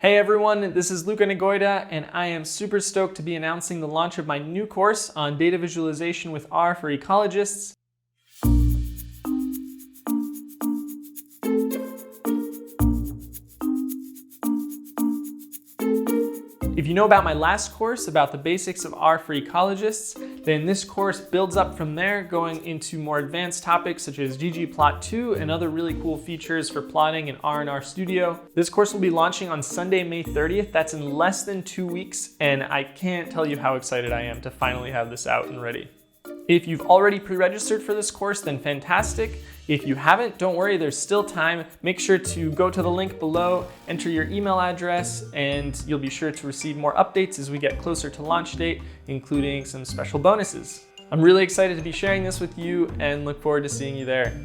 Hey everyone, this is Luca Nagoida, and I am super stoked to be announcing the launch of my new course on data visualization with R for ecologists. If you know about my last course about the basics of R for ecologists, then this course builds up from there, going into more advanced topics such as ggplot2 and other really cool features for plotting in R and R Studio. This course will be launching on Sunday, May 30th. That's in less than 2 weeks, and I can't tell you how excited I am to finally have this out and ready. If you've already pre-registered for this course, then fantastic. If you haven't, don't worry, there's still time. Make sure to go to the link below, enter your email address, and you'll be sure to receive more updates as we get closer to launch date, including some special bonuses. I'm really excited to be sharing this with you and look forward to seeing you there.